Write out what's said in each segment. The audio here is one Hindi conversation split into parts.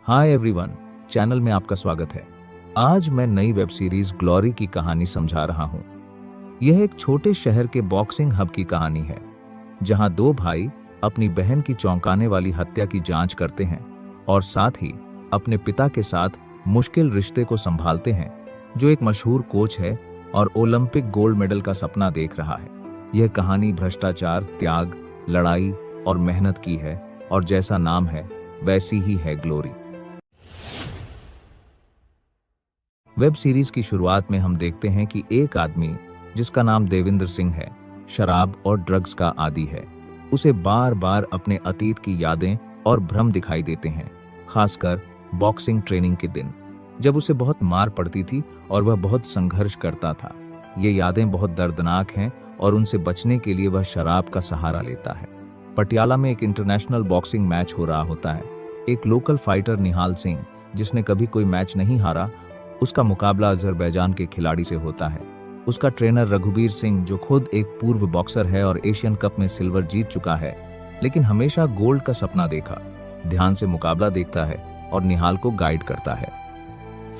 हाय एवरीवन, चैनल में आपका स्वागत है। आज मैं नई वेब सीरीज ग्लोरी की कहानी समझा रहा हूँ। यह एक छोटे शहर के बॉक्सिंग हब की कहानी है, जहाँ दो भाई अपनी बहन की चौंकाने वाली हत्या की जांच करते हैं और साथ ही अपने पिता के साथ मुश्किल रिश्ते को संभालते हैं, जो एक मशहूर कोच है और ओलंपिक गोल्ड मेडल का सपना देख रहा है। यह कहानी भ्रष्टाचार, त्याग, लड़ाई और मेहनत की है, और जैसा नाम है वैसी ही है ग्लोरी। वेब सीरीज की शुरुआत में हम देखते हैं कि एक आदमी जिसका नाम देवेंद्र सिंह है, शराब और ड्रग्स का आदी है। उसे बार बार अपने अतीत की यादें और भ्रम दिखाई देते हैं, खासकर बॉक्सिंग ट्रेनिंग के दिन, जब उसे बहुत मार पड़ती थी और वह बहुत संघर्ष करता था। ये यादें बहुत दर्दनाक हैं और उनसे बचने के लिए वह शराब का सहारा लेता है। पटियाला में एक इंटरनेशनल बॉक्सिंग मैच हो रहा होता है। एक लोकल फाइटर निहाल सिंह, जिसने कभी कोई मैच नहीं हारा, उसका मुकाबला अजरबैजान के खिलाड़ी से होता है। उसका ट्रेनर रघुबीर सिंह, जो खुद एक पूर्व बॉक्सर है और एशियन कप में सिल्वर जीत चुका है, लेकिन हमेशा गोल्ड का सपना देखा, ध्यान से मुकाबला देखता है और निहाल को गाइड करता है।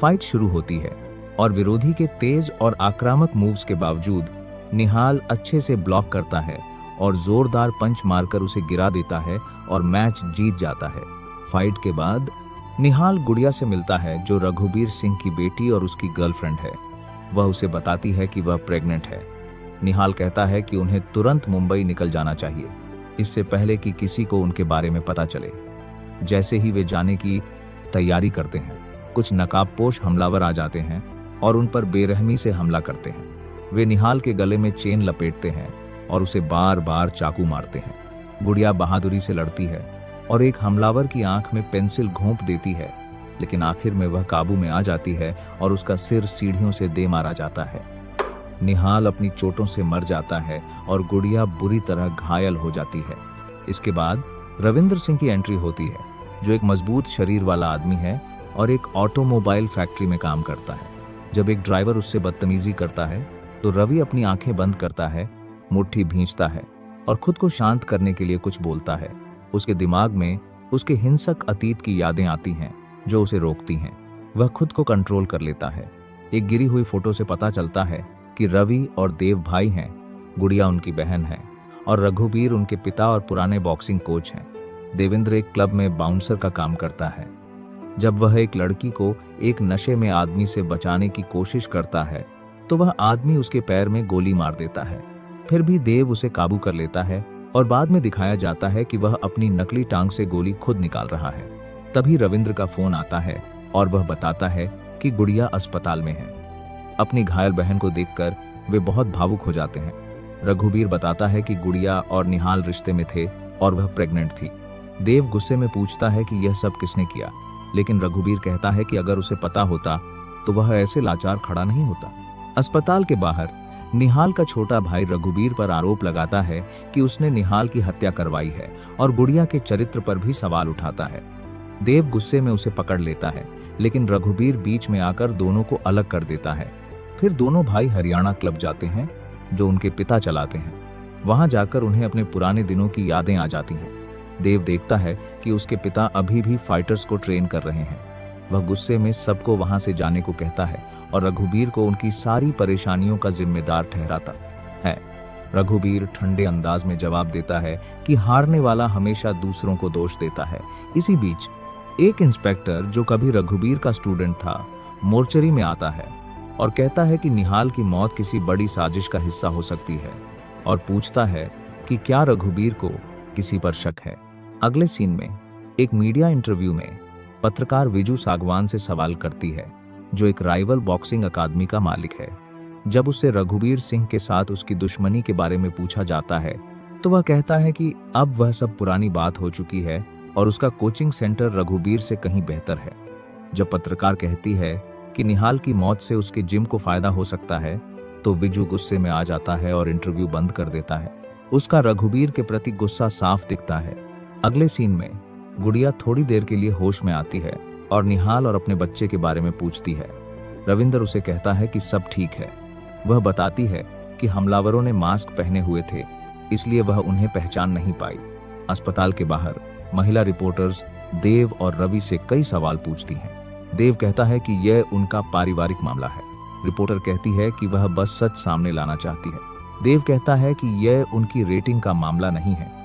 फाइट शुरू होती है और विरोधी के तेज और आक्रामक मूव्स के बावजूद निहाल अच्छे से ब्लॉक करता है और जोरदार पंच मारकर उसे गिरा देता है और मैच जीत जाता है। फाइट के बाद निहाल गुड़िया से मिलता है, जो रघुबीर सिंह की बेटी और उसकी गर्लफ्रेंड है। वह उसे बताती है कि वह प्रेग्नेंट है। निहाल कहता है कि उन्हें तुरंत मुंबई निकल जाना चाहिए, इससे पहले कि किसी को उनके बारे में पता चले। जैसे ही वे जाने की तैयारी करते हैं, कुछ नकाबपोश हमलावर आ जाते हैं और उन पर बेरहमी से हमला करते हैं। वे निहाल के गले में चेन लपेटते हैं और उसे बार बार चाकू मारते हैं। गुड़िया बहादुरी से लड़ती है और एक हमलावर की आंख में पेंसिल घोंप देती है, लेकिन आखिर में वह काबू में आ जाती है और उसका सिर सीढ़ियों से दे मारा जाता है। निहाल अपनी चोटों से मर जाता है और गुड़िया बुरी तरह घायल हो जाती है। इसके बाद रविंद्र सिंह की एंट्री होती है, जो एक मजबूत शरीर वाला आदमी है और एक ऑटोमोबाइल फैक्ट्री में काम करता है। जब एक ड्राइवर उससे बदतमीजी करता है तो रवि अपनी आंखें बंद करता है, मुट्ठी भींचता है और खुद को शांत करने के लिए कुछ बोलता है। उसके दिमाग में उसके हिंसक अतीत की यादें आती हैं, जो उसे रोकती हैं। वह खुद को कंट्रोल कर लेता है। एक गिरी हुई फोटो से पता चलता है कि रवि और देव भाई हैं, गुड़िया उनकी बहन है और रघुबीर उनके पिता और पुराने बॉक्सिंग कोच हैं। देवेंद्र एक क्लब में बाउंसर का काम करता है। जब वह एक लड़की को एक नशे में आदमी से बचाने की कोशिश करता है, तो वह आदमी उसके पैर में गोली मार देता है। फिर भी देव उसे काबू कर लेता है और बाद में दिखाया जाता है कि वह अपनी नकली टांग से गोली खुद निकाल रहा है। तभी रविंद्र का फोन आता है और वह बताता है कि गुड़िया अस्पताल में है। अपनी घायल बहन को देखकर वे बहुत भावुक हो जाते हैं। रघुबीर बताता है कि गुड़िया और निहाल रिश्ते में थे और वह प्रेग्नेंट थी। देव गुस्से में पूछता है कि यह सब किसने किया, लेकिन रघुबीर कहता है कि अगर उसे पता होता तो वह ऐसे लाचार खड़ा नहीं होता। अस्पताल के बाहर निहाल का छोटा भाई रघुबीर पर आरोप लगाता है कि उसने निहाल की हत्या करवाई है और गुड़िया के चरित्र पर भी सवाल उठाता है। देव गुस्से में उसे पकड़ लेता है, लेकिन रघुबीर बीच में आकर दोनों को अलग कर देता है। फिर दोनों भाई हरियाणा क्लब जाते हैं, जो उनके पिता चलाते हैं। वहां जाकर उन्हें अपने पुराने दिनों की यादें आ जाती हैं। देव देखता है कि उसके पिता अभी भी फाइटर्स को ट्रेन कर रहे हैं। वह गुस्से में सबको वहां से जाने को कहता है और रघुबीर को उनकी सारी परेशानियों का जिम्मेदार ठहराता है। रघुबीर ठंडे अंदाज में जवाब देता है कि हारने वाला हमेशा दूसरों को दोष देता है। इसी बीच एक इंस्पेक्टर, जो कभी रघुबीर का स्टूडेंट था, मोर्चरी में आता है और कहता है कि निहाल की मौत किसी बड़ी साजिश का हिस्सा हो सकती है और पूछता है कि क्या रघुबीर को किसी पर शक है। अगले सीन में एक मीडिया इंटरव्यू में पत्रकार विजू सागवान से सवाल करती है, जो एक राइवल बॉक्सिंग अकादमी का मालिक है। जब उससे रघुबीर सिंह के साथ उसकी दुश्मनी के बारे में पूछा जाता है, तो वह कहता है कि अब वह सब पुरानी बात हो चुकी है और उसका कोचिंग सेंटर रघुबीर से कहीं बेहतर है। जब पत्रकार कहती है कि निहाल की मौत से उसके जिम को फायदा हो सकता है, तो विजू गुस्से में आ जाता है और इंटरव्यू बंद कर देता है। उसका रघुबीर के प्रति गुस्सा साफ दिखता है। अगले सीन में गुड़िया थोड़ी देर के लिए होश में आती है और निहाल और अपने बच्चे के बारे में पूछती है। रविंद्र उसे कहता है कि सब ठीक है। वह बताती है कि हमलावरों ने मास्क पहने हुए थे, इसलिए वह उन्हें पहचान नहीं पाई। अस्पताल के बाहर महिला रिपोर्टर्स देव और रवि से कई सवाल पूछती हैं। देव कहता है कि यह उनका पारिवारिक मामला है। रिपोर्टर कहती है कि वह बस सच सामने लाना चाहती है। देव कहता है कि यह उनकी रेटिंग का मामला नहीं है।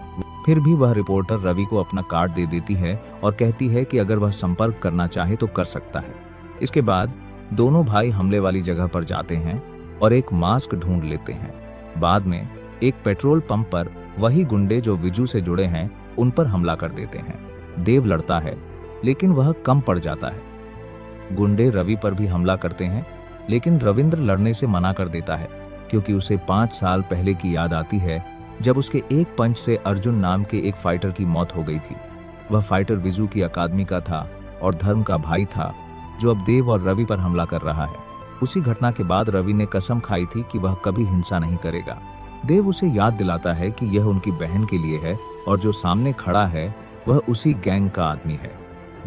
फिर भी वह रिपोर्टर रवि को अपना कार्ड दे देती है और कहती है कि अगर वह संपर्क करना चाहे तो कर सकता है। इसके बाद दोनों भाई हमले वाली जगह पर जाते हैं और एक मास्क ढूंढ लेते हैं। बाद में एक पेट्रोल पंप पर वही गुंडे जो विजू से जुड़े हैं उन पर हमला कर देते हैं। देव लड़ता है लेकिन वह कम पड़ जाता है। गुंडे रवि पर भी हमला करते हैं लेकिन रविंद्र लड़ने से मना कर देता है क्योंकि उसे 5 साल पहले की याद आती है जब उसके एक पंच से अर्जुन नाम के एक फाइटर की मौत हो गई थी। वह फाइटर विजू की अकादमी का था और धर्म का भाई था जो अब देव और रवि पर हमला कर रहा है। उसी घटना के बाद रवि ने कसम खाई थी कि वह कभी हिंसा नहीं करेगा। देव उसे याद दिलाता है कि यह उनकी बहन के लिए है और जो सामने खड़ा है वह उसी गैंग का आदमी है।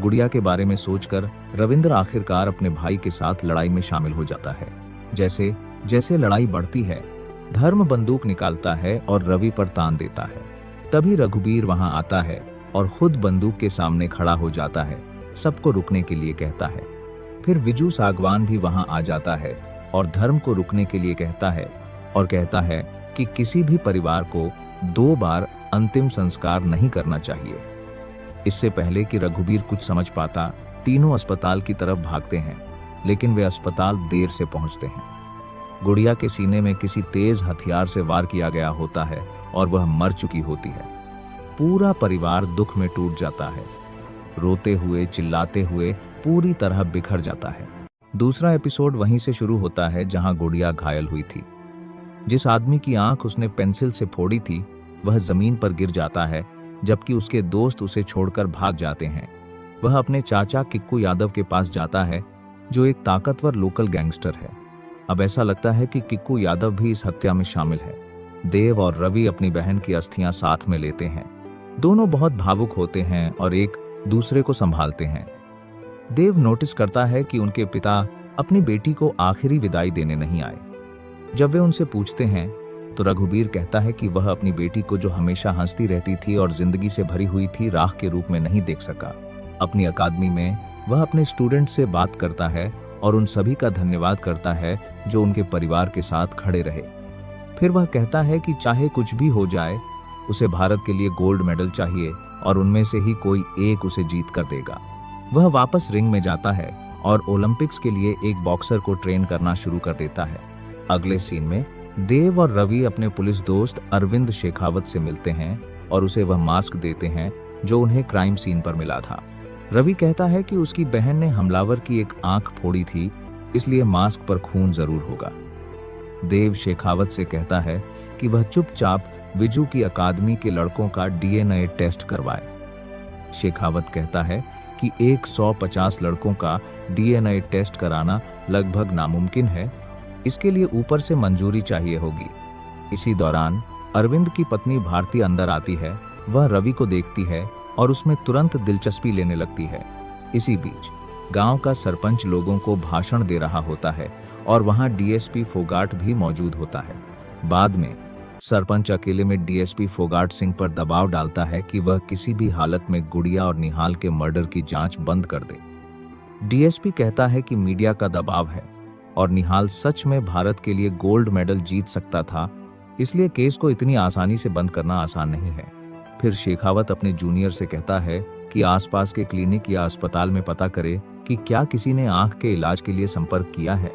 गुड़िया के बारे में सोचकर रविंद्र आखिरकार अपने भाई के साथ लड़ाई में शामिल हो जाता है। जैसे जैसे लड़ाई बढ़ती है धर्म बंदूक निकालता है और रवि पर तान देता है। तभी रघुबीर वहां आता है और खुद बंदूक के सामने खड़ा हो जाता है, सबको रुकने के लिए कहता है। फिर विजू सागवान भी वहां आ जाता है और धर्म को रुकने के लिए कहता है और कहता है कि किसी भी परिवार को 2 बार अंतिम संस्कार नहीं करना चाहिए। इससे पहले कि रघुबीर कुछ समझ पाता तीनों अस्पताल की तरफ भागते हैं लेकिन वे अस्पताल देर से पहुंचते हैं। गुड़िया के सीने में किसी तेज हथियार से वार किया गया होता है और वह मर चुकी होती है। पूरा परिवार दुख में टूट जाता है, रोते हुए चिल्लाते हुए पूरी तरह बिखर जाता है। दूसरा एपिसोड वहीं से शुरू होता है जहां गुड़िया घायल हुई थी। जिस आदमी की आंख उसने पेंसिल से फोड़ी थी वह जमीन पर गिर जाता है जबकि उसके दोस्त उसे छोड़कर भाग जाते हैं। वह अपने चाचा किक्कू यादव के पास जाता है जो एक ताकतवर लोकल गैंगस्टर है। अब ऐसा लगता है कि किक्कू यादव भी इस हत्या में शामिल है। देव और रवि अपनी बहन की अस्थियां साथ में लेते हैं। दोनों बहुत भावुक होते हैं और एक दूसरे को संभालते हैं। देव नोटिस करता है कि उनके पिता अपनी बेटी को आखिरी विदाई देने नहीं आए। जब वे उनसे पूछते हैं तो रघुबीर कहता है कि वह अपनी बेटी को जो हमेशा हंसती रहती थी और जिंदगी से भरी हुई थी राख के रूप में नहीं देख सका। अपनी अकादमी में वह अपने स्टूडेंट से बात करता है और उन सभी का धन्यवाद करता है जो उनके परिवार के साथ खड़े रहे। फिर वह कहता है कि चाहे कुछ भी हो जाए उसे भारत के लिए गोल्ड मेडल चाहिए और उनमें से ही कोई एक उसे जीत कर देगा। वह वापस रिंग में जाता है और ओलंपिक्स के लिए एक बॉक्सर को ट्रेन करना शुरू कर देता है। अगले सीन में देव और रवि अपने पुलिस दोस्त अरविंद शेखावत से मिलते हैं और उसे वह मास्क देते हैं जो उन्हें क्राइम सीन पर मिला था। रवि कहता है कि उसकी बहन ने हमलावर की एक आंख फोड़ी थी इसलिए मास्क पर खून जरूर होगा। देव शेखावत से कहता है कि वह चुपचाप विजू की अकादमी के लड़कों का DNA टेस्ट करवाए। शेखावत कहता है कि 150 लड़कों का DNA टेस्ट कराना लगभग नामुमकिन है, इसके लिए ऊपर से मंजूरी चाहिए होगी। इसी दौरान अरविंद की पत्नी भारती अंदर आती है। वह रवि को देखती है और उसमें तुरंत दिलचस्पी लेने लगती है। इसी बीच गांव का सरपंच लोगों को भाषण दे रहा होता है और वहां DSP फोगाट भी मौजूद होता है। बाद में सरपंच अकेले में DSP फोगाट सिंह पर दबाव डालता है कि वह किसी भी हालत में गुड़िया और निहाल के मर्डर की जांच बंद कर दे। DSP कहता है कि मीडिया का दबाव है और निहाल सच में भारत के लिए गोल्ड मेडल जीत सकता था, इसलिए केस को इतनी आसानी से बंद करना आसान नहीं है। फिर शेखावत अपने जूनियर से कहता है कि आसपास के क्लिनिक या अस्पताल में पता करे कि क्या किसी ने आंख के इलाज के लिए संपर्क किया है।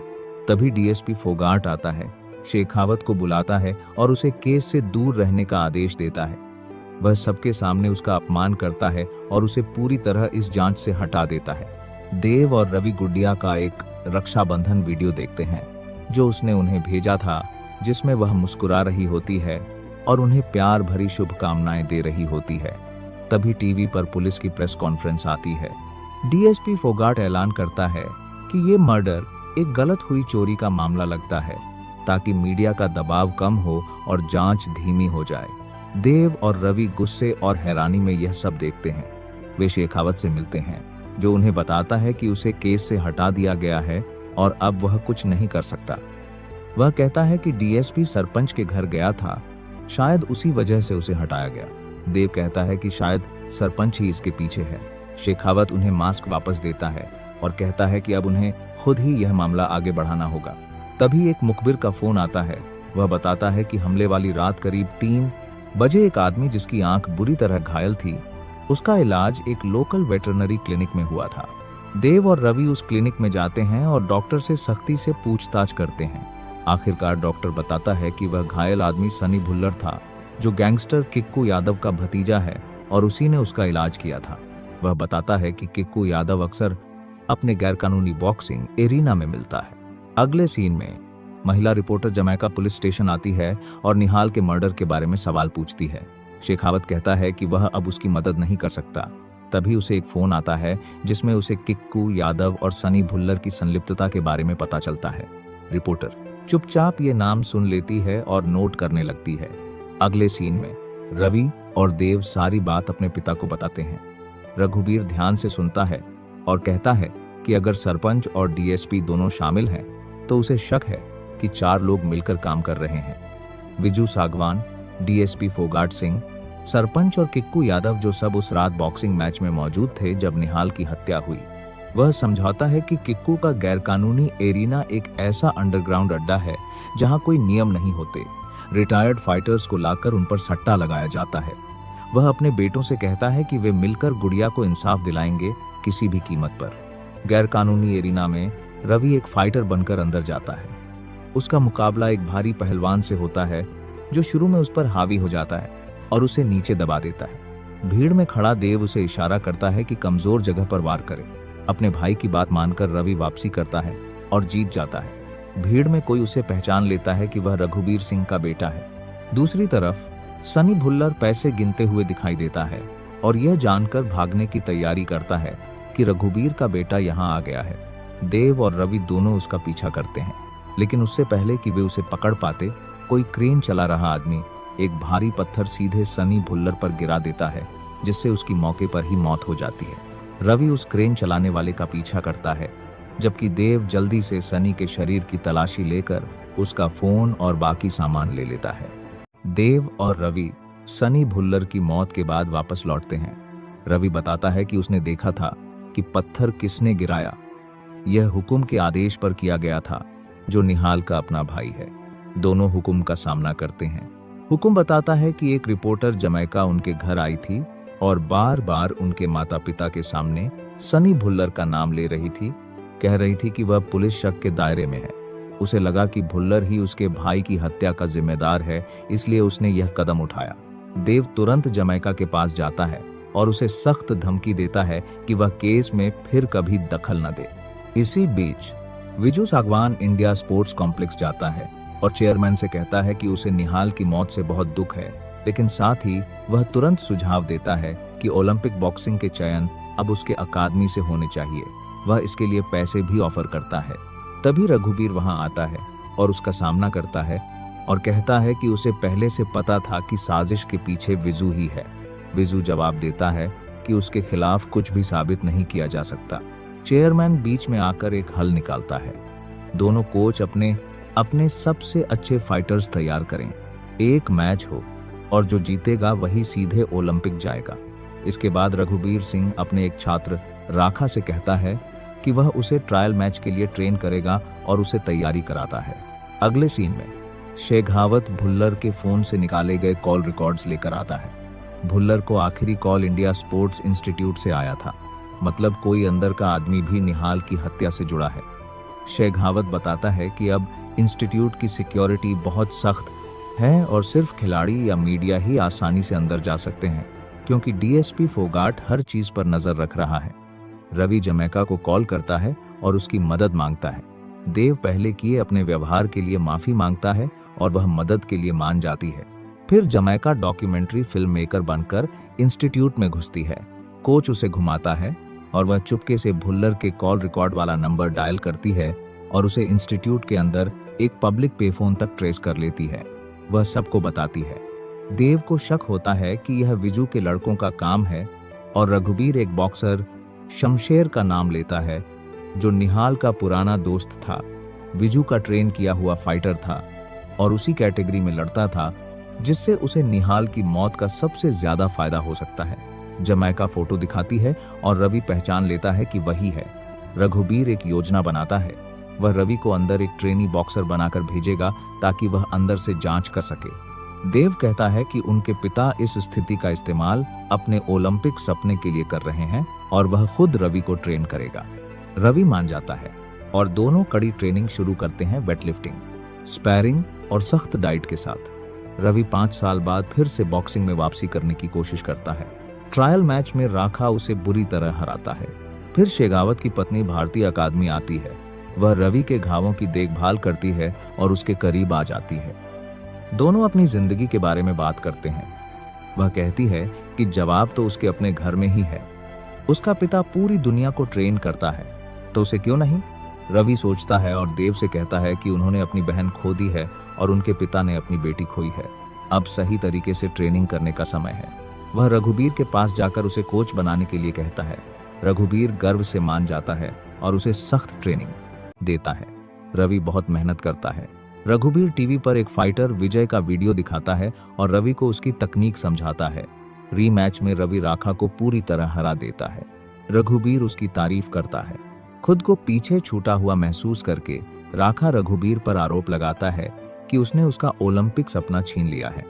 तभी DSP फोगाट आता है, शेखावत को बुलाता है और उसे केस से दूर रहने का आदेश देता है। वह सबके सामने उसका अपमान करता है और उसे पूरी तरह इस जांच से हटा देता है। देव और रवि गुड़िया का एक रक्षाबंधन वीडियो देखते हैं जो उसने उन्हें भेजा था, जिसमें वह मुस्कुरा रही होती है और उन्हें प्यार भरी शुभकामनाएं दे रही होती है। तभी टीवी पर पुलिस की प्रेस कॉन्फ्रेंस आती है। DSP फोगाट ऐलान करता है कि ये मर्डर एक गलत हुई चोरी का मामला लगता है ताकि मीडिया का दबाव कम हो और जांच धीमी हो जाए। देव और रवि गुस्से और हैरानी में यह सब देखते हैं। वे शेखावत से मिलते हैं जो उन्हें बताता है कि उसे केस से हटा दिया गया है और अब वह कुछ नहीं कर सकता। वह कहता है कि DSP सरपंच के घर गया था, शायद उसी वजह से उसे हटाया गया। देव कहता है कि शायद सरपंच ही इसके पीछे है। शेखावत उन्हें मास्क वापस देता है और कहता है कि अब उन्हें खुद ही यह मामला आगे बढ़ाना होगा। तभी एक मुखबिर का फोन आता है। वह बताता है कि हमले वाली रात करीब 3 बजे एक आदमी जिसकी आंख बुरी तरह घायल थी, उसका इलाज एक लोकल वेटरनरी क्लिनिक में हुआ था। देव और रवि उस क्लिनिक में जाते हैं और डॉक्टर से सख्ती से पूछताछ करते हैं। आखिरकार डॉक्टर बताता है कि वह घायल आदमी सनी भुल्लर था, जो गैंगस्टर किक्कू यादव का भतीजा है और उसी ने उसका इलाज किया था। वह बताता है कि किक्कू यादव अक्सर अपने गैरकानूनी बॉक्सिंग एरिना में मिलता है। अगले सीन में महिला रिपोर्टर जमैका पुलिस स्टेशन आती है और निहाल के मर्डर के बारे में सवाल पूछती है। शेखावत कहता है कि वह अब उसकी मदद नहीं कर सकता। तभी उसे एक फोन आता है जिसमें उसे किक्कू यादव और सनी भुल्लर की संलिप्तता के बारे में पता चलता है। रिपोर्टर चुपचाप ये नाम सुन लेती है और नोट करने लगती है। अगले सीन में रवि और देव सारी बात अपने पिता को बताते हैं। रघुबीर ध्यान से सुनता है और कहता है कि अगर सरपंच और डीएसपी दोनों शामिल हैं तो उसे शक है कि 4 लोग मिलकर काम कर रहे हैं। विजू सागवान, डीएसपी फोगाट सिंह, सरपंच और किक्कू यादव, जो सब उस रात बॉक्सिंग मैच में मौजूद थे जब निहाल की हत्या हुई। वह समझाता है कि किक्कू का गैरकानूनी एरिना एक ऐसा अंडरग्राउंड अड्डा है जहां कोई नियम नहीं होते। रिटायर्ड फाइटर्स को लाकर उन पर सट्टा लगाया जाता है। वह अपने बेटों से कहता है कि वे मिलकर गुड़िया को इंसाफ दिलाएंगे किसी भी कीमत पर। गैरकानूनी एरिना में रवि एक फाइटर बनकर अंदर जाता है। उसका मुकाबला एक भारी पहलवान से होता है जो शुरू में उस पर हावी हो जाता है और उसे नीचे दबा देता है। भीड़ में खड़ा देव उसे इशारा करता है कि कमजोर जगह पर वार करे। अपने भाई की बात मानकर रवि वापसी करता है और जीत जाता है। भीड़ में कोई उसे पहचान लेता है कि वह रघुबीर सिंह का बेटा है। दूसरी तरफ सनी भुल्लर पैसे गिनते हुए दिखाई देता है और यह जानकर भागने की तैयारी करता है कि रघुबीर का बेटा यहाँ आ गया है। देव और रवि दोनों उसका पीछा करते हैं, लेकिन उससे पहले कि वे उसे पकड़ पाते, कोई क्रेन चला रहा आदमी एक भारी पत्थर सीधे सनी भुल्लर पर गिरा देता है, जिससे उसकी मौके पर ही मौत हो जाती है। रवि उस क्रेन चलाने वाले का पीछा करता है, जबकि देव जल्दी से सनी के शरीर की तलाशी लेकर उसका फोन और बाकी सामान ले लेता है। देव और रवि सनी भुल्लर की मौत के बाद वापस लौटते हैं। रवि बताता है कि उसने देखा था कि पत्थर किसने गिराया। यह हुकुम के आदेश पर किया गया था, जो निहाल का अपना भाई है। दोनों हुकुम का सामना करते हैं। हुकुम बताता है कि एक रिपोर्टर जमैका उनके घर आई थी और बार बार उनके माता पिता के सामने सनी भुल्लर का नाम ले रही थी। कह रही थी कि वह पुलिस शक के दायरे में है। उसे लगा कि भुल्लर ही उसके भाई की हत्या का जिम्मेदार है, इसलिए उसने यह कदम उठाया। देव तुरंत जमैका के पास जाता है और उसे सख्त धमकी देता है कि वह केस में फिर कभी दखल न दे। इसी बीच विजू सागवान इंडिया स्पोर्ट्स कॉम्प्लेक्स जाता है और चेयरमैन से कहता है कि उसे निहाल की मौत से बहुत दुख है, लेकिन साथ ही वह तुरंत सुझाव देता है कि ओलंपिक बॉक्सिंग के चयन अब उसके अकादमी से होने चाहिए। वह इसके लिए पैसे भी ऑफर करता है। तभी रघुबीर वहां आता है और उसका सामना करता है और कहता है कि उसे पहले से पता था कि साजिश के पीछे विजू ही है। विजू जवाब देता है कि उसके खिलाफ कुछ भी साबित नहीं किया जा सकता। चेयरमैन बीच में आकर एक हल निकालता है। दोनों कोच अपने सबसे अच्छे फाइटर्स तैयार करें, एक मैच हो और जो जीतेगा वही सीधे ओलंपिक जाएगा। इसके बाद रघुबीर सिंह अपने एक छात्र राखा से कहता है कि वह उसे ट्रायल मैच के लिए ट्रेन करेगा और उसे तैयारी कराता है। अगले सीन में शेखावत भुल्लर के फोन से निकाले गए कॉल रिकॉर्ड्स लेकर आता है। भुल्लर को आखिरी कॉल इंडिया स्पोर्ट्स इंस्टीट्यूट से आया था, मतलब कोई अंदर का आदमी भी निहाल की हत्या से जुड़ा है। शेखावत बताता है कि अब इंस्टीट्यूट की सिक्योरिटी बहुत सख्त है और सिर्फ खिलाड़ी या मीडिया ही आसानी से अंदर जा सकते हैं, क्योंकि डीएसपी फोगाट हर चीज पर नजर रख रहा है। रवि जमैका को कॉल करता है और उसकी मदद मांगता है। देव पहले किए अपने व्यवहार के लिए माफी मांगता है और वह मदद के लिए मान जाती है। फिर जमैका डॉक्यूमेंट्री फिल्म मेकर बनकर इंस्टीट्यूट में घुसती है। कोच उसे घुमाता है और वह चुपके से भुल्लर के कॉल रिकॉर्ड वाला नंबर डायल करती है और उसे इंस्टीट्यूट के अंदर एक पब्लिक पेफोन तक ट्रेस कर लेती है। वह सबको बताती है। देव को शक होता है कि यह विजू के लड़कों का काम है और रघुबीर एक बॉक्सर शमशेर का नाम लेता है, जो निहाल का पुराना दोस्त था, विजू का ट्रेन किया हुआ फाइटर था और उसी कैटेगरी में लड़ता था जिससे उसे निहाल की मौत का सबसे ज्यादा फायदा हो सकता है। जमैका फोटो दिखाती है और रवि पहचान लेता है कि वही है। रघुबीर एक योजना बनाता है। वह रवि को अंदर एक ट्रेनी बॉक्सर बनाकर भेजेगा ताकि वह अंदर से जांच कर सके। देव कहता है कि उनके पिता इस स्थिति का इस्तेमाल अपने ओलंपिक सपने के लिए कर रहे हैं और वह खुद रवि को ट्रेन करेगा। रवि मान जाता है और दोनों कड़ी ट्रेनिंग शुरू करते हैं, वेटलिफ्टिंग, स्पैरिंग और सख्त डाइट के साथ। रवि 5 साल बाद फिर से बॉक्सिंग में वापसी करने की कोशिश करता है। ट्रायल मैच में राखा उसे बुरी तरह हराता है। फिर शेगावत की पत्नी भारती अकादमी आती है। वह रवि के घावों की देखभाल करती है और उसके करीब आ जाती है। दोनों अपनी जिंदगी के बारे में बात करते हैं। वह कहती है कि जवाब तो उसके अपने घर में ही है। उसका पिता पूरी दुनिया को ट्रेन करता है, तो उसे क्यों नहीं? रवि सोचता है और देव से कहता है कि उन्होंने अपनी बहन खो दी है और उनके पिता ने अपनी बेटी खोई है। अब सही तरीके से ट्रेनिंग करने का समय है। वह रघुबीर के पास जाकर उसे कोच बनाने के लिए कहता है। रघुबीर गर्व से मान जाता है और उसे सख्त ट्रेनिंग देता है। रवि बहुत मेहनत करता है। रघुबीर टीवी पर एक फाइटर विजय का वीडियो दिखाता है और रवि को उसकी तकनीक समझाता है। रीमैच में रवि राखा को पूरी तरह हरा देता है। रघुबीर उसकी तारीफ करता है। खुद को पीछे छूटा हुआ महसूस करके राखा रघुबीर पर आरोप लगाता है कि उसने उसका ओलंपिक सपना छीन लिया है।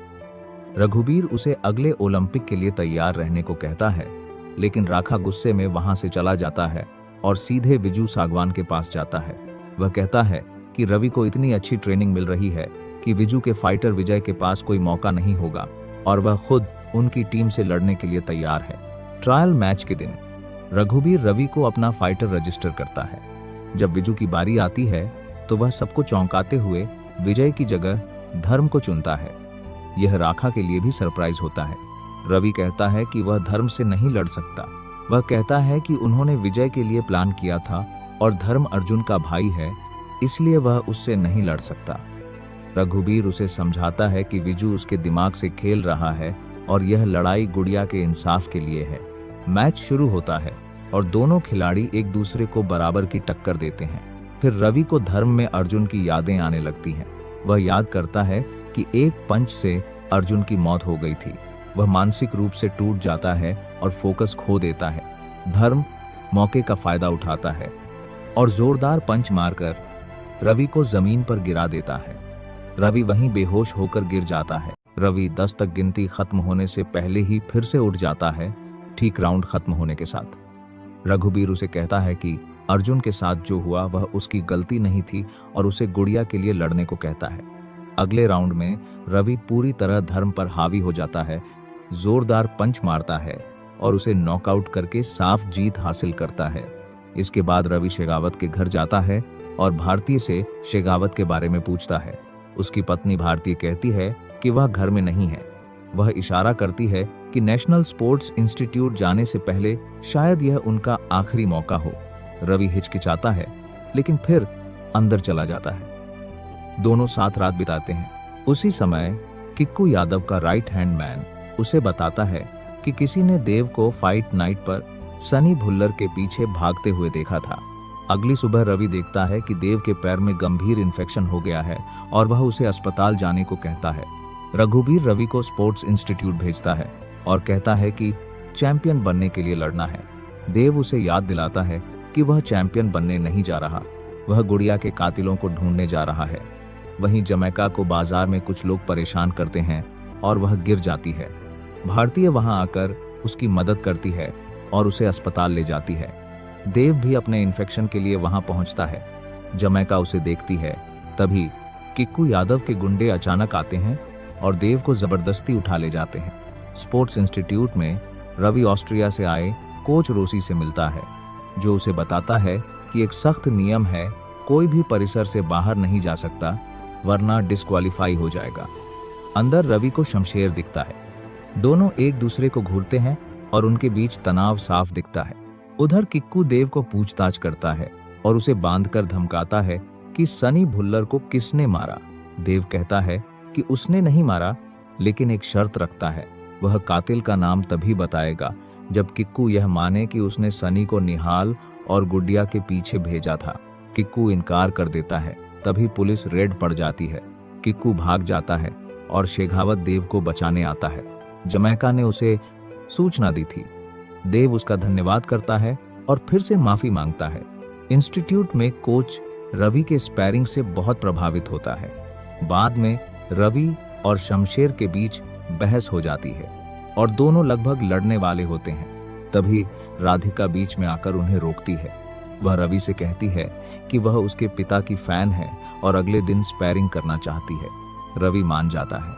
रघुबीर उसे अगले ओलंपिक के लिए तैयार रहने को कहता है, लेकिन राखा गुस्से में वहां से चला जाता है और सीधे विजू सागवान के पास जाता है। वह कहता है कि रवि को इतनी अच्छी ट्रेनिंग मिल रही है कि विजू के फाइटर विजय के पास कोई मौका नहीं होगा और वह खुद उनकी टीम से लड़ने के लिए तैयार है। ट्रायल मैच के दिन रघुबीर रवि को अपना फाइटर रजिस्टर करता है। जब विजू की बारी आती है तो वह सबको चौंकाते हुए विजय की जगह धर्म को चुनता है। यह राखा के लिए भी सरप्राइज होता है। रवि कहता है कि वह धर्म से नहीं लड़ सकता। वह कहता है कि उन्होंने विजय के लिए प्लान किया था और धर्म अर्जुन का भाई है, इसलिए वह उससे नहीं लड़ सकता। रघुबीर उसे समझाता है कि विजू उसके दिमाग से खेल रहा है और यह लड़ाई गुड़िया के इंसाफ के लिए है। मैच शुरू होता है और दोनों खिलाड़ी एक दूसरे को बराबर की टक्कर देते हैं। फिर रवि को धर्म में अर्जुन की यादें आने लगती हैं। वह याद करता है कि एक पंच से अर्जुन की मौत हो गई थी। वह मानसिक रूप से टूट जाता है और फोकस खो देता है। धर्म मौके का फायदा उठाता है और जोरदार पंच मारकर रवि को जमीन पर गिरा देता है। रवि वहीं बेहोश होकर गिर जाता है। रवि 10 तक गिनती खत्म होने से पहले ही फिर से उठ जाता है, ठीक राउंड खत्म होने के साथ। रघुबीर उसे कहता है कि अर्जुन के साथ जो हुआ वह उसकी गलती नहीं थी और उसे गुड़िया के लिए लड़ने को कहता है। अगले राउंड में रवि पूरी तरह धर्म पर हावी हो जाता है, जोरदार पंच मारता है और उसे नॉकआउट करके साफ जीत हासिल करता है। इसके बाद रवि शेगावत के घर जाता है और भारती से शेगावत के बारे में पूछता है। उसकी पत्नी भारती कहती है कि वह घर में नहीं है। वह इशारा करती है कि नेशनल स्पोर्ट्स इंस्टीट्यूट जाने से पहले शायद यह उनका आखिरी मौका हो। रवि हिचकिचाता है, लेकिन फिर अंदर चला जाता है। दोनों साथ रात बिताते हैं। उसी समय किक्कू यादव का राइट हैंड मैन उसे बताता है कि किसी ने देव को फाइट नाइट पर सनी भुल्लर के पीछे भागते हुए देखा था। अगली सुबह रवि देखता है कि देव के पैर में गंभीर इन्फेक्शन हो गया है और वह उसे अस्पताल जाने को कहता है। रघुबीर रवि को स्पोर्ट्स इंस्टीट्यूट भेजता है और कहता है कि चैंपियन बनने के लिए लड़ना है। देव उसे याद दिलाता है कि वह चैंपियन बनने नहीं जा रहा, वह गुड़िया के कातिलों को ढूंढने जा रहा है। वहीं जमैका को बाजार में कुछ लोग परेशान करते हैं और वह गिर जाती है। भारतीय वहां आकर उसकी मदद करती है और उसे अस्पताल ले जाती है। देव भी अपने इन्फेक्शन के लिए वहां पहुंचता है। जमैका उसे देखती है। तभी किक्कू यादव के गुंडे अचानक आते हैं और देव को जबरदस्ती उठा ले जाते हैं। स्पोर्ट्स इंस्टीट्यूट में रवि ऑस्ट्रिया से आए कोच रोसी से मिलता है, जो उसे बताता है कि एक सख्त नियम है, कोई भी परिसर से बाहर नहीं जा सकता वरना डिस्क्वालीफाई हो जाएगा। अंदर रवि को शमशेर दिखता है। दोनों एक दूसरे को घूरते हैं और उनके बीच तनाव साफ दिखता है। उधर किक्कू देव को पूछताछ करता है और उसे बांधकर धमकाता है कि सनी भुल्लर को किसने मारा। देव कहता है कि उसने नहीं मारा, लेकिन एक शर्त रखता है, वह कातिल का नाम तभी बताएगा जब किक्कू यह माने कि उसने सनी को निहाल और गुड़िया के पीछे भेजा था। किक्कू इनकार कर देता है। तभी पुलिस रेड पड़ जाती है। किक्कू भाग जाता है और शेखावत देव को बचाने आता है। जमैका ने उसे सूचना दी थी देव उसका धन्यवाद करता है और फिर से माफी मांगता है। इंस्टीट्यूट में कोच रवि के स्पैरिंग से बहुत प्रभावित होता है। बाद में रवि और शमशेर के बीच बहस हो जाती है और दोनों लगभग लड़ने वाले होते हैं। तभी राधिका बीच में आकर उन्हें रोकती है। वह रवि से कहती है कि वह उसके पिता की फैन है और अगले दिन स्पैरिंग करना चाहती है। रवि मान जाता है।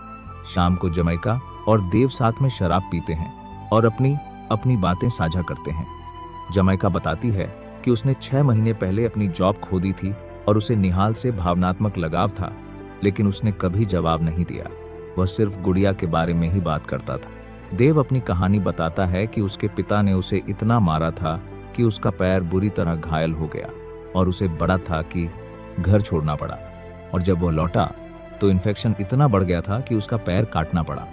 शाम को जमैका और देव साथ में शराब पीते हैं और अपनी बातें साझा करते हैं। जमैका बताती है कि उसने 6 महीने पहले अपनी जॉब खो दी थी और उसे निहाल से भावनात्मक लगाव था, लेकिन उसने कभी जवाब नहीं दिया। वह सिर्फ गुड़िया के बारे में ही बात करता था। देव अपनी कहानी बताता है कि उसके पिता ने उसे इतना मारा था कि उसका पैर बुरी तरह घायल हो गया और उसे बड़ा था कि घर छोड़ना पड़ा, और जब वह लौटा तो इन्फेक्शन इतना बढ़ गया था कि उसका पैर काटना पड़ा।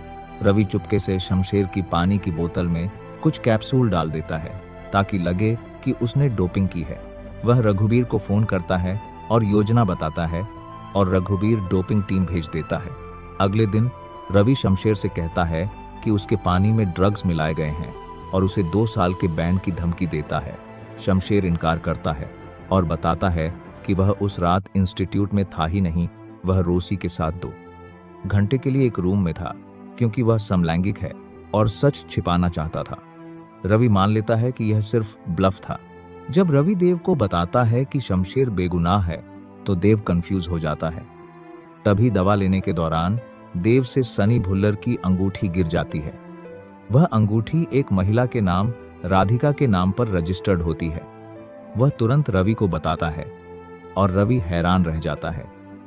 रवि चुपके से शमशेर की पानी की बोतल में कुछ कैप्सूल डाल देता है ताकि लगे कि उसने डोपिंग की है। वह रघुबीर को फोन करता है और योजना बताता है और रघुबीर डोपिंग टीम भेज देता है। अगले दिन रवि शमशेर से कहता है कि उसके पानी में ड्रग्स मिलाए गए हैं और उसे 2 साल के बैन की धमकी देता है। शमशेर इनकार करता है और बताता है कि वह उस रात इंस्टीट्यूट में था ही नहीं, वह रोसी के साथ 2 घंटे के लिए एक रूम में था, क्योंकि वह समलैंगिक है और सच छिपाना चाहता था। रवि मान लेता है कि यह सिर्फ ब्लफ था। जब रवि देव को बताता है कि शमशेर बेगुनाह है तो देव कंफ्यूज हो जाता है। तभी दवा लेने के दौरान देव से सनी भुल्लर की अंगूठी गिर जाती है। वह अंगूठी एक महिला के नाम राधिका के नाम पर रजिस्टर्ड होती है। वह तुरंत रवि को बताता है और रवि हैरान रह जाता है।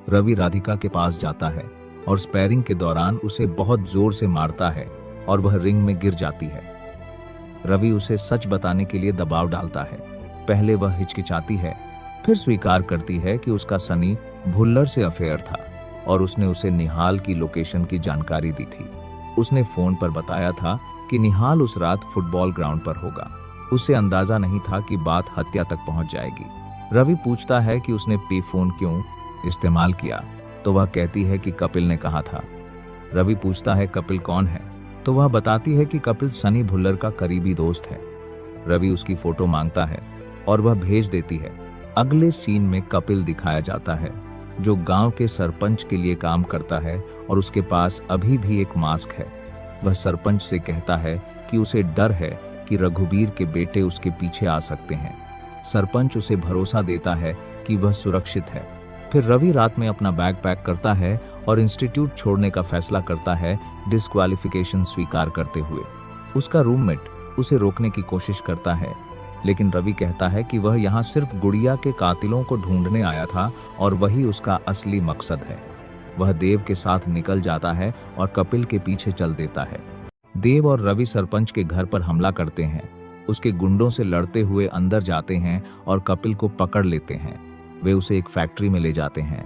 रवि राधिका के पास जाता है और स्पैरिंग के दौरान उसे बहुत जोर से मारता है और वह रिंग में गिर जाती है। रवि उसे सच बताने के लिए दबाव डालता है। पहले वह हिचकिचाती है, फिर स्वीकार करती है कि उसका सनी भुल्लर से अफेयर था और उसने उसे निहाल की लोकेशन की जानकारी दी थी। उसने फोन पर बताया था कि निहाल उस रात फुटबॉल ग्राउंड पर होगा। उसे अंदाजा नहीं था कि बात हत्या तक पहुंच जाएगी। रवि पूछता है कि उसने पे फोन क्यों इस्तेमाल किया, तो वह कहती है कि कपिल ने कहा था। रवि पूछता है कपिल कौन है, तो वह बताती है कि कपिल सनी भुल्लर का करीबी दोस्त है। रवि उसकी फोटो मांगता है और वह भेज देती है। अगले सीन में कपिल दिखाया जाता है, जो गांव के सरपंच के लिए काम करता है और उसके पास अभी भी एक मास्क है। वह सरपंच से कहता है कि उसे डर है कि रघुबीर के बेटे उसके पीछे आ सकते हैं। सरपंच उसे भरोसा देता है कि वह सुरक्षित है। फिर रवि रात में अपना बैग पैक करता है और इंस्टीट्यूट छोड़ने का फैसला करता है, डिस्क्वालिफिकेशन स्वीकार करते हुए। उसका रूममेट उसे रोकने की कोशिश करता है, लेकिन रवि कहता है कि वह यहाँ सिर्फ गुड़िया के कातिलों को ढूंढने आया था और वही उसका असली मकसद है। वह देव के साथ निकल जाता है और कपिल के पीछे चल देता है। देव और रवि सरपंच के घर पर हमला करते हैं। उसके गुंडों से लड़ते हुए अंदर जाते हैं और कपिल को पकड़ लेते हैं। वे उसे एक फैक्ट्री में ले जाते हैं।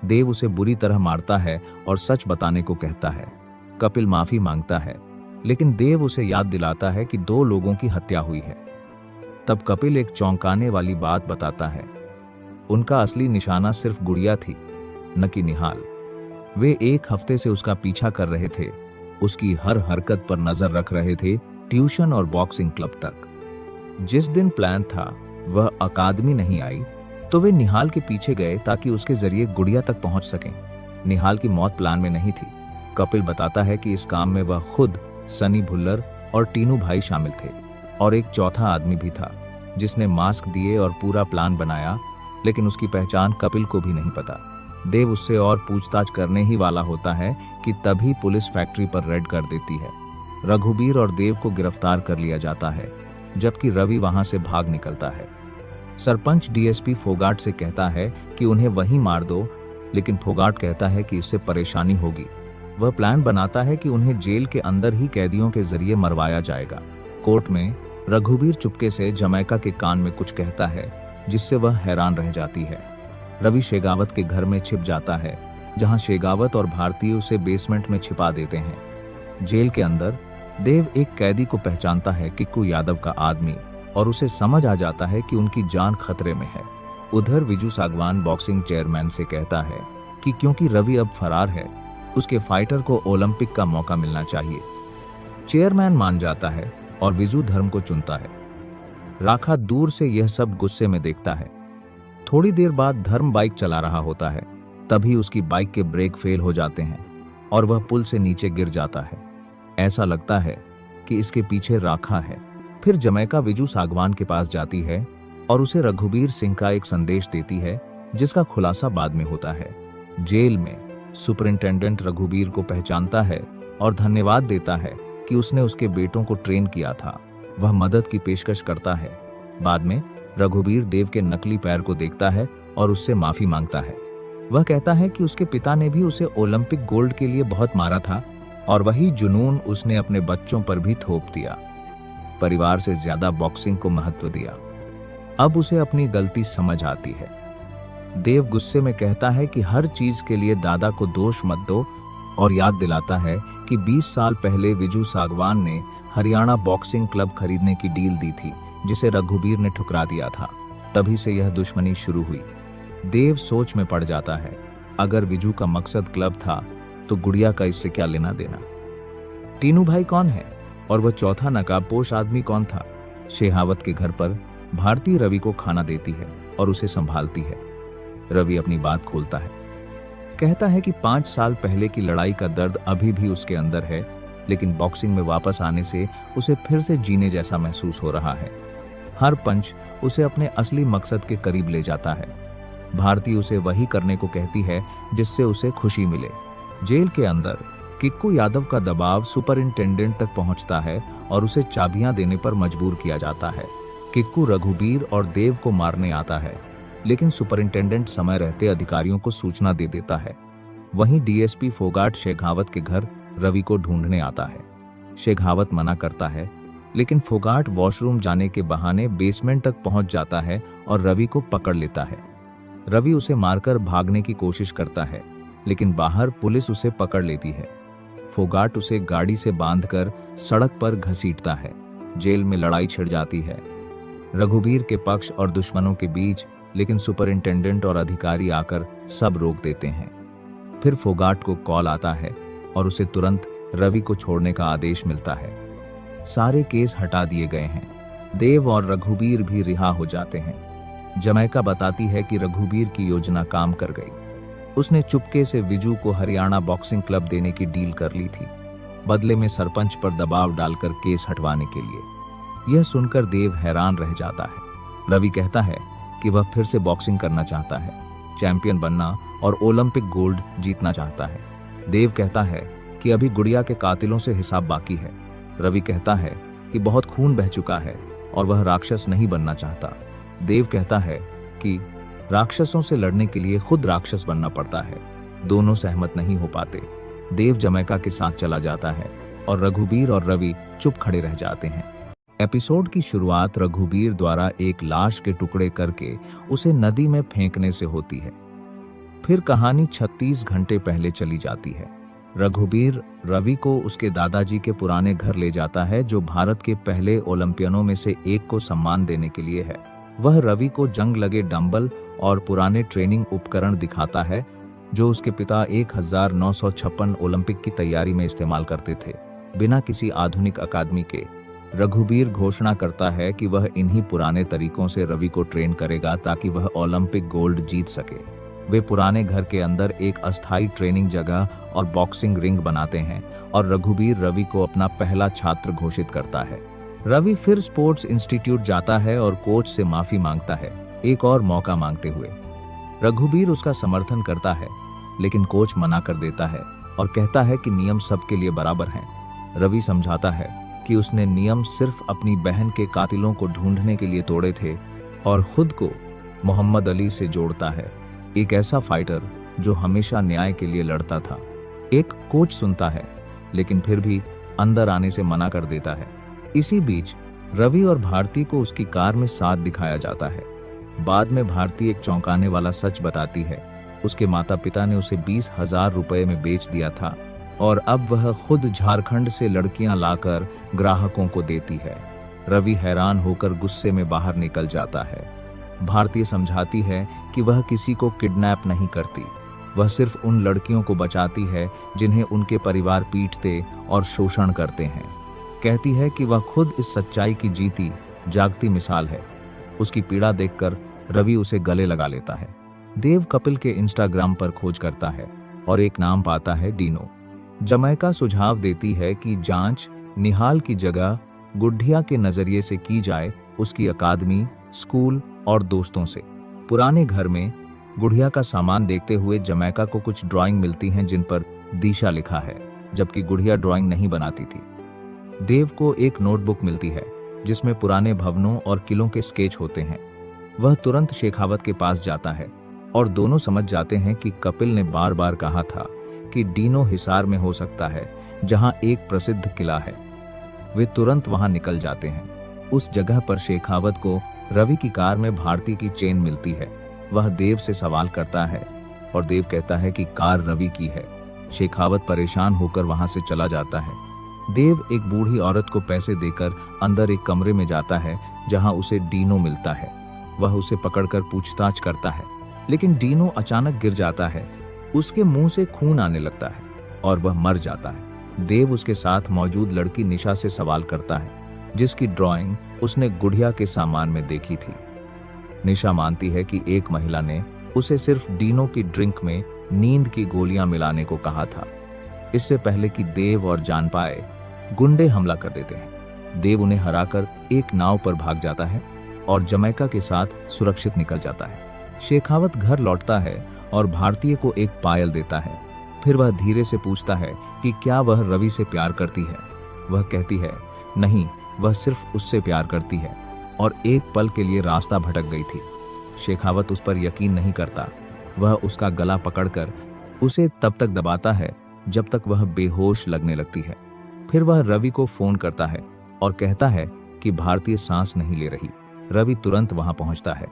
देव उसे बुरी तरह मारता है और सच बताने को कहता है। कपिल माफी मांगता है, लेकिन देव उसे याद दिलाता है कि 2 लोगों की हत्या हुई है। तब कपिल एक चौंकाने वाली बात बताता है। उनका असली निशाना सिर्फ गुड़िया थी, न कि निहाल। वे 1 हफ्ते से उसका पीछा कर रहे थे, उसकी हर हरकत पर नजर रख रहे थे, ट्यूशन और बॉक्सिंग क्लब तक। जिस दिन प्लान था वह अकादमी नहीं आई, तो वे निहाल के पीछे गए ताकि उसके जरिए गुड़िया तक पहुंच सकें। निहाल की मौत प्लान में नहीं थी। कपिल बताता है कि इस काम में वह खुद, सनी भुल्लर और टीनू भाई शामिल थे, और एक चौथा आदमी भी था जिसने मास्क दिए और पूरा प्लान बनाया, लेकिन उसकी पहचान कपिल को भी नहीं पता। देव उससे और पूछताछ करने ही वाला होता है कि तभी पुलिस फैक्ट्री पर रेड कर देती है। रघुबीर और देव को गिरफ्तार कर लिया जाता है, जबकि रवि वहां से भाग निकलता है। सरपंच डीएसपी फोगाट से कहता है कि उन्हें वहीं मार दो, लेकिन फोगाट कहता है कि इससे परेशानी होगी। वह प्लान बनाता है कि उन्हें जेल के अंदर ही कैदियों के जरिए मरवाया जाएगा। कोर्ट में रघुबीर चुपके से जमैका के कान में कुछ कहता है, जिससे वह हैरान रह जाती है। रवि शेगावत के घर में छिप जाता है, जहां शेगावत और भारतीय उसे बेसमेंट में छिपा देते हैं। जेल के अंदर देव एक कैदी को पहचानता है, किक्कू यादव का आदमी, और उसे समझ आ जाता है कि उनकी जान खतरे में है। उधर विजू सागवान बॉक्सिंग चेयरमैन से कहता है कि क्योंकि रवि अब फरार है, उसके फाइटर को ओलंपिक का मौका मिलना चाहिए। चेयरमैन मान जाता है और विजू धर्म को चुनता है। राखा दूर से यह सब गुस्से में देखता है। थोड़ी देर बाद धर्म बाइक चला रहा होता है, तभी उसकी बाइक के ब्रेक फेल हो जाते हैं और वह पुल से नीचे गिर जाता है। ऐसा लगता है कि इसके पीछे राखा है। फिर जमैका विजू सागवान के पास जाती है और उसे रघुबीर सिंह का एक संदेश देती है, जिसका खुलासा बाद में होता है। जेल में सुपरिंटेंडेंट रघुबीर को पहचानता है और धन्यवाद देता है कि उसने उसके बेटों को ट्रेन किया था। वह मदद की पेशकश करता है। बाद में रघुबीर देव के नकली पैर को देखता है और उससे माफी मांगता है। वह कहता है कि उसके पिता ने भी उसे ओलंपिक गोल्ड के लिए बहुत मारा था और वही जुनून उसने अपने बच्चों पर भी थोप दिया। परिवार से ज्यादा बॉक्सिंग को महत्व दिया। अब उसे अपनी गलती समझ आती है। देव गुस्से में कहता है कि हर चीज के लिए दादा को दोष मत दो और याद दिलाता है कि 20 साल पहले विजू सागवान ने हरियाणा बॉक्सिंग क्लब खरीदने की डील दी थी, जिसे रघुबीर ने ठुकरा दिया था। तभी से यह दुश्मनी शुरू हुई। देव सोच में पड़ जाता है, अगर विजू का मकसद क्लब था तो गुड़िया का इससे क्या लेना देना। तीनू भाई कौन है और वह चौथा नकाबपोश आदमी कौन था। शेहावत के घर पर भारती रवि को खाना देती है और उसे संभालती है। रवि अपनी बात खोलता है, कहता है कि 5 साल पहले की लड़ाई का दर्द अभी भी उसके अंदर है, लेकिन बॉक्सिंग में वापस आने से उसे फिर से जीने जैसा महसूस हो रहा है। हर पंच उसे अपने असली मकसद के करीब ले जाता है। भारती उसे वही करने को कहती है जिससे उसे खुशी मिले। जेल के अंदर किक्कू यादव का दबाव सुपरिंटेंडेंट तक पहुंचता है और उसे चाबियां देने पर मजबूर किया जाता है। किक्कू रघुबीर और देव को मारने आता है, लेकिन सुपरिंटेंडेंट समय रहते अधिकारियों को सूचना दे देता है। वहीं डीएसपी फोगाट शेखावत के घर रवि को ढूंढने आता है। शेखावत मना करता है, लेकिन फोगाट वॉशरूम जाने के बहाने बेसमेंट तक पहुंच जाता है और रवि को पकड़ लेता है। रवि उसे मारकर भागने की कोशिश करता है, लेकिन बाहर पुलिस उसे पकड़ लेती है। फोगाट उसे गाड़ी से बांधकर सड़क पर घसीटता है। जेल में लड़ाई छिड़ जाती है, रघुबीर के पक्ष और दुश्मनों के बीच, लेकिन सुपरिंटेंडेंट और अधिकारी आकर सब रोक देते हैं। फिर फोगाट को कॉल आता है और उसे तुरंत रवि को छोड़ने का आदेश मिलता है। सारे केस हटा दिए गए हैं। देव और रघुबीर भी रिहा हो जाते हैं। जमैका बताती है कि रघुबीर की योजना काम कर गई। उसने चुपके से विजू को हरियाणा बॉक्सिंग क्लब देने की डील कर ली थी, बदले में सरपंच पर दबाव डालकर केस हटवाने के लिए। यह सुनकर देव हैरान रह जाता है। रवि कहता है कि वह फिर से बॉक्सिंग करना चाहता है, चैंपियन बनना और ओलंपिक गोल्ड जीतना चाहता है। देव कहता है कि अभी गुड़िया के कातिलों से हिसाब बाकी है। रवि कहता है कि बहुत खून बह चुका है और वह राक्षस नहीं बनना चाहता। देव कहता है कि राक्षसों से लड़ने के लिए खुद राक्षस बनना पड़ता है। दोनों सहमत नहीं हो पाते। देव जमैका के साथ चला जाता है और रघुबीर और रवि चुप खड़े रह जाते हैं। एपिसोड की शुरुआत रघुबीर द्वारा एक लाश के टुकड़े करके उसे नदी में फेंकने से होती है। फिर कहानी 36 घंटे पहले चली जाती है। रघुबीर रवि को उसके दादाजी के पुराने घर ले जाता है, जो भारत के पहले ओलंपियनों में से एक को सम्मान देने के लिए है। वह रवि को जंग लगे डंबल और पुराने ट्रेनिंग उपकरण दिखाता है, जो उसके पिता 1956 ओलंपिक की तैयारी में इस्तेमाल करते थे, बिना किसी आधुनिक अकादमी के। रघुबीर घोषणा करता है कि वह इन्हीं पुराने तरीकों से रवि को ट्रेन करेगा ताकि वह ओलंपिक गोल्ड जीत सके। वे पुराने घर के अंदर एक अस्थायी ट्रेनिंग जगह और बॉक्सिंग रिंग बनाते हैं और रघुबीर रवि को अपना पहला छात्र घोषित करता है। रवि फिर स्पोर्ट्स इंस्टीट्यूट जाता है और कोच से माफी मांगता है, एक और मौका मांगते हुए। रघुबीर उसका समर्थन करता है, लेकिन कोच मना कर देता है और कहता है कि नियम सबके लिए बराबर हैं। रवि समझाता है कि उसने नियम सिर्फ अपनी बहन के कातिलों को ढूंढने के लिए तोड़े थे और खुद को मोहम्मद अली से जोड़ता है, एक ऐसा फाइटर जो हमेशा न्याय के लिए लड़ता था। एक कोच सुनता है, लेकिन फिर भी अंदर आने से मना कर देता है। इसी बीच रवि और भारती को उसकी कार में साथ दिखाया जाता है। बाद में भारती एक चौंकाने वाला सच बताती है। उसके माता पिता ने उसे 20,000 रुपए में बेच दिया था और अब वह खुद झारखंड से लड़कियां लाकर ग्राहकों को देती है। रवि हैरान होकर गुस्से में बाहर निकल जाता है। भारती समझाती है कि वह किसी को किडनैप नहीं करती, वह सिर्फ उन लड़कियों को बचाती है जिन्हें उनके परिवार पीटते और शोषण करते हैं। कहती है कि वह खुद इस सच्चाई की जीती जागती मिसाल है। उसकी पीड़ा देखकर रवि उसे गले लगा लेता है। देव कपिल के इंस्टाग्राम पर खोज करता है और एक नाम पाता है, डीनो। जमैका सुझाव देती है कि जांच निहाल की जगह गुड्ढिया के नजरिए से की जाए, उसकी अकादमी, स्कूल और दोस्तों से। पुराने घर में गुड़िया का सामान देखते हुए जमैका को कुछ ड्राइंग मिलती हैं जिन पर दिशा लिखा है, जबकि गुड़िया ड्राइंग नहीं बनाती थी। देव को एक नोटबुक मिलती है जिसमें पुराने भवनों और किलों के स्केच होते हैं। वह तुरंत शेखावत के पास जाता है और दोनों समझ जाते हैं कि कपिल ने बार बार कहा था कि डीनो हिसार में हो सकता है, जहां एक प्रसिद्ध किला है। वे तुरंत वहां निकल जाते हैं। उस जगह पर शेखावत को रवि की कार में भारती की चेन मिलती है। वह देव से सवाल करता है और देव कहता है कि कार रवि की है। शेखावत परेशान होकर वहां से चला जाता है। देव एक बूढ़ी औरत को पैसे देकर अंदर एक कमरे में जाता है जहां उसे डीनो मिलता है। वह उसे पकड़कर पूछताछ करता है, लेकिन डीनो अचानक गिर जाता है। उसके मुंह से खून आने लगता है और वह मर जाता है। देव उसके साथ मौजूद लड़की निशा से सवाल करता है, जिसकी ड्राइंग उसने गुड़िया के सामान में देखी थी। निशा मानती है कि एक महिला ने उसे सिर्फ डीनो की ड्रिंक में नींद की गोलियां मिलाने को कहा था, इससे पहले कि देव और जान पाए। गुंडे हमला कर देते हैं। देव उन्हें हराकर एक नाव पर भाग जाता है और जमैका के साथ सुरक्षित निकल जाता है। शेखावत घर लौटता है और भारतीय को एक पायल देता है। फिर वह धीरे से पूछता है कि क्या वह रवि से प्यार करती है। वह कहती है, नहीं, वह सिर्फ उससे प्यार करती है और एक पल के लिए रास्ता भटक गई थी। शेखावत उस पर यकीन नहीं करता। वह उसका गला पकड़कर उसे तब तक दबाता है जब तक वह बेहोश लगने लगती है। फिर वह रवि को फोन करता है और कहता है कि भारतीय सांस नहीं ले रही। रवि तुरंत वहां पहुंचता है,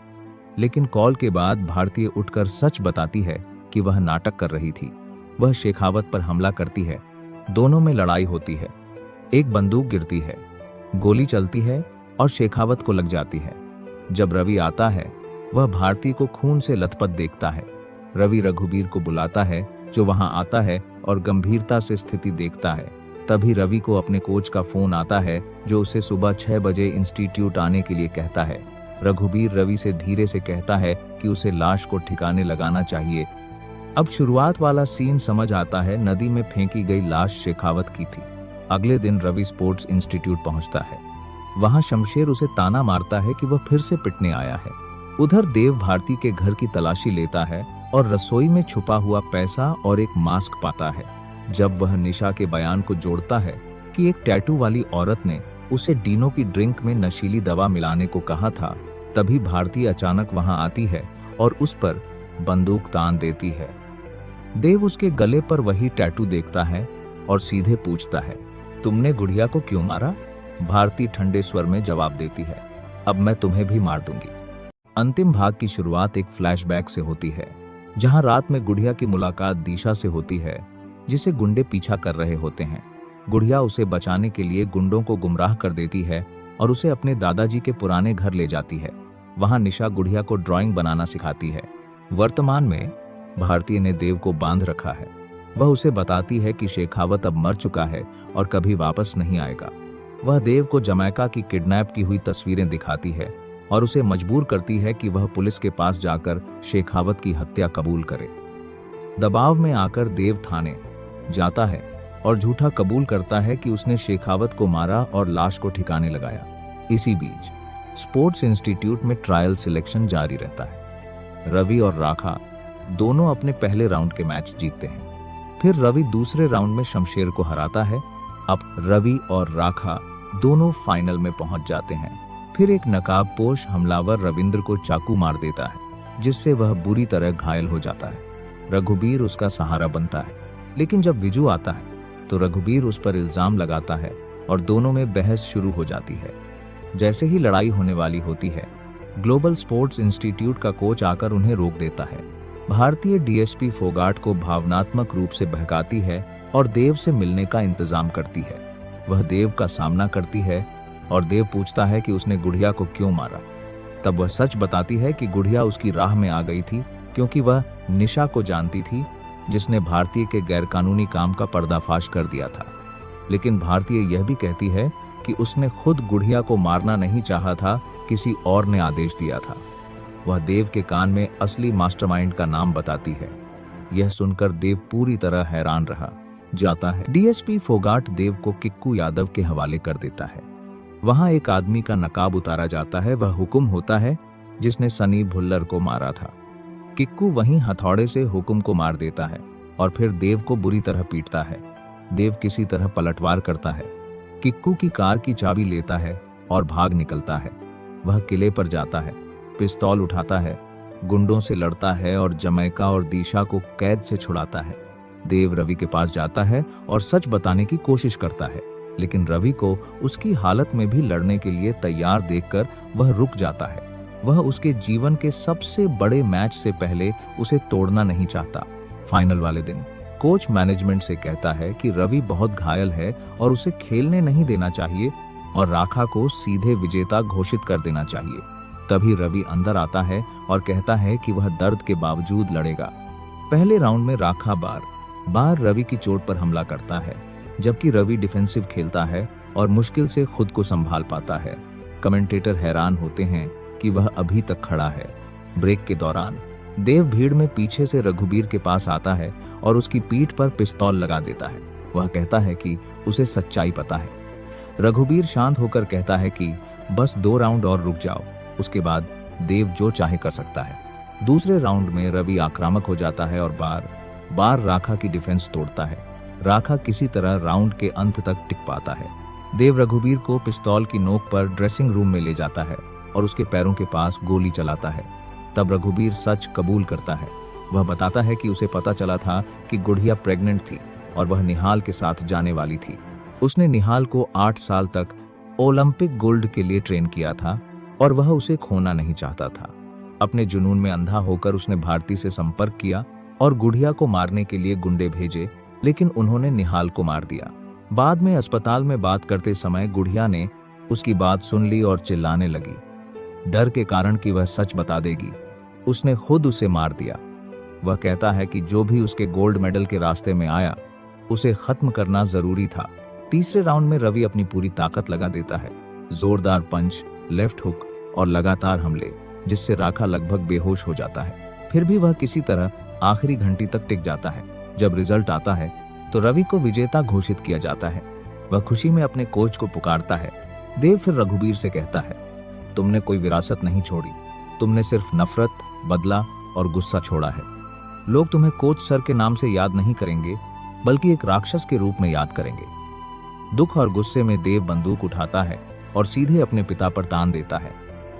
लेकिन कॉल के बाद भारतीय उठकर सच बताती है कि वह नाटक कर रही थी। वह शेखावत पर हमला करती है। दोनों में लड़ाई होती है। एक बंदूक गिरती है, गोली चलती है और शेखावत को लग जाती है। जब रवि आता है, वह भारती को खून से लथपथ देखता है। रवि रघुबीर को बुलाता है, जो वहां आता है और गंभीरता से स्थिति देखता है। तभी रवि को अपने कोच का फोन आता है, जो उसे सुबह 6 बजे इंस्टीट्यूट आने के लिए कहता है। रघुबीर रवि से धीरे से कहता है कि उसे लाश को ठिकाने लगाना चाहिए। अब शुरुआत वाला सीन समझ आता है। नदी में फेंकी गई लाश शेखावत की थी। अगले दिन रवि स्पोर्ट्स इंस्टीट्यूट पहुंचता है। वहां शमशेर उसे ताना मारता है कि वह फिर से पिटने आया है। उधर देव भारती के घर की तलाशी लेता है और रसोई में छुपा हुआ पैसा और एक मास्क पाता है। जब वह निशा के बयान को जोड़ता है कि एक टैटू वाली औरत ने उसे डीनो की ड्रिंक में नशीली दवा मिलाने को कहा था, तभी भारती अचानक वहां आती है और उस पर बंदूक तान देती है। देव उसके गले पर वही टैटू देखता है और सीधे पूछता है, तुमने गुड़िया को क्यों मारा? भारती ठंडे स्वर में जवाब देती है, अब मैं तुम्हें भी मार दूंगी। अंतिम भाग की शुरुआत एक फ्लैशबैक से होती है, जहां रात में गुड़िया की मुलाकात दिशा से होती है, जिसे गुंडे पीछा कर रहे होते हैं। गुड़िया उसे बचाने के लिए गुंडों को गुमराह कर देती है और उसे अपने दादाजी के पुराने घर ले जाती है। वहां निशा गुड़िया को ड्राइंग बनाना सिखाती है। वर्तमान में भारती ने देव को बांध रखा है। वह उसे बताती है कि शेखावत अब मर चुका है और कभी वापस नहीं आएगा। वह देव को जमैका की किडनैप की हुई तस्वीरें दिखाती है और उसे मजबूर करती है कि वह पुलिस के पास जाकर शेखावत की हत्या कबूल करे। दबाव में आकर देव थाने जाता है और झूठा कबूल करता है कि उसने शेखावत को मारा और लाश को ठिकाने लगाया। इसी बीच स्पोर्ट्स इंस्टीट्यूट में ट्रायल सिलेक्शन जारी रहता है। रवि और राखा दोनों अपने पहले राउंड के मैच जीतते हैं। फिर रवि दूसरे राउंड में शमशेर को हराता है। अब रवि और राखा दोनों फाइनल में पहुंच जाते हैं। फिर एक नकाबपोश हमलावर रविंद्र को चाकू मार देता है, जिससे वह बुरी तरह घायल हो जाता है। रघुबीर उसका सहारा बनता है, लेकिन जब विजू आता है तो रघुबीर उस पर इल्जाम लगाता है और दोनों में बहस शुरू हो जाती है। जैसे ही लड़ाई होने वाली होती है, ग्लोबल स्पोर्ट्स इंस्टीट्यूट का कोच आकर उन्हें रोक देता है। भारतीय डीएसपी फोगाट को भावनात्मक रूप से बहकाती है और देव से मिलने का इंतजाम करती है। वह देव का सामना करती है और देव पूछता है कि उसने गुड़िया को क्यों मारा। तब वह सच बताती है कि गुड़िया उसकी राह में आ गई थी क्योंकि वह निशा को जानती थी, जिसने भारतीय के गैरकानूनी काम का पर्दाफाश कर दिया था। लेकिन भारतीय यह भी कहती है कि उसने खुद गुड़िया को मारना नहीं चाहा था, किसी और ने आदेश दिया था। वह देव के कान में असली मास्टरमाइंड का नाम बताती है। यह सुनकर देव पूरी तरह हैरान रह जाता है। डीएसपी फोगाट देव को किक्कू यादव के हवाले कर देता है। वहां एक आदमी का नकाब उतारा जाता है। वह हुकुम होता है जिसने सनी भुल्लर को मारा था। किक्कू वहीं हथौड़े से हुकुम को मार देता है और फिर देव को बुरी तरह पीटता है। देव किसी तरह पलटवार करता है, किक्कू की कार की चाबी लेता है और भाग निकलता है। वह किले पर जाता है, पिस्तौल उठाता है, गुंडों से लड़ता है और जमैका और दिशा को कैद से छुड़ाता है। देव रवि के पास जाता है और सच बताने की कोशिश करता है, लेकिन रवि को उसकी हालत में भी लड़ने के लिए तैयार देखकर वह रुक जाता है। वह उसके जीवन के सबसे बड़े मैच से पहले उसे तोड़ना नहीं चाहता। फाइनल वाले दिन कोच मैनेजमेंट से कहता है कि रवि बहुत घायल है और उसे खेलने नहीं देना चाहिए और राखा को सीधे विजेता घोषित कर देना चाहिए। तभी रवि अंदर आता है और कहता है कि वह दर्द के बावजूद लड़ेगा। पहले राउंड में राखा बार रवि की चोट पर हमला करता है, जबकि रवि डिफेंसिव खेलता है और मुश्किल से खुद को संभाल पाता है। कमेंटेटर हैरान होते हैं कि वह अभी तक खड़ा है। ब्रेक के दौरान देव भीड़ में पीछे से रघुबीर के पास आता है और उसकी पीठ पर पिस्तौल लगा देता है। वह कहता है कि उसे सच्चाई पता है। रघुबीर शांत होकर कहता है कि बस 2 राउंड और रुक जाओ, उसके बाद देव जो चाहे कर सकता है। दूसरे राउंड में रवि आक्रामक हो जाता है और बार राखा की डिफेंस तोड़ता है। राखा किसी तरह राउंड के अंत तक टिक पाता है। देव रघुबीर को पिस्तौल की नोक पर ड्रेसिंग रूम में ले जाता है और उसके पैरों के पास गोली चलाता है। तब रघुबीर सच कबूल करता है। वह बताता है कि उसे पता चला था कि गुड़िया प्रेग्नेंट थी और वह निहाल के साथ जाने वाली थी। उसने निहाल को 8 साल तक ओलंपिक गोल्ड के लिए ट्रेन किया था और वह उसे खोना नहीं चाहता था। अपने जुनून में अंधा होकर उसने भारती से संपर्क किया और गुड़िया को मारने के लिए गुंडे भेजे, लेकिन उन्होंने निहाल को मार दिया। बाद में अस्पताल में बात करते समय गुड़िया ने उसकी बात सुन ली और चिल्लाने लगी, डर के कारण कि वह सच बता देगी। उसने खुद उसे मार दिया। वह कहता है कि जो भी उसके गोल्ड मेडल के रास्ते में आया उसे खत्म करना जरूरी था। तीसरे राउंड में रवि अपनी पूरी ताकत लगा देता है। जोरदार पंच, लेफ्ट हुक और लगातार हमले, जिससे राखा लगभग बेहोश हो जाता है। फिर भी वह किसी तरह आखिरी घंटी तक टिक जाता है। जब रिजल्ट आता है तो रवि को विजेता घोषित किया जाता है। वह खुशी में अपने कोच को पुकारता है। देव फिर रघुबीर से कहता है, तुमने कोई विरासत नहीं छोड़ी, तुमने सिर्फ नफरत, बदला और गुस्सा छोड़ा है। लोग तुम्हें कोच सर के नाम से याद नहीं करेंगे, बल्कि एक राक्षस के रूप में याद करेंगे। दुख और गुस्से में देव बंदूक उठाता है और सीधे अपने पिता पर तान देता है।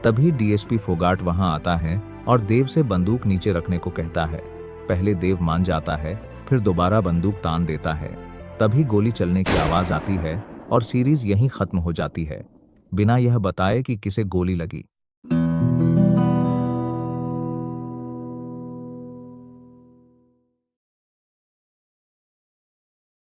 तभी डीएसपी फोगाट वहां आता है और देव से बंदूक नीचे रखने को कहता है। पहले देव मान जाता है, फिर दोबारा बंदूक तान देता है। तभी गोली चलने की आवाज आती है और सीरीज यहीं खत्म हो जाती है, बिना यह बताए कि किसे गोली लगी।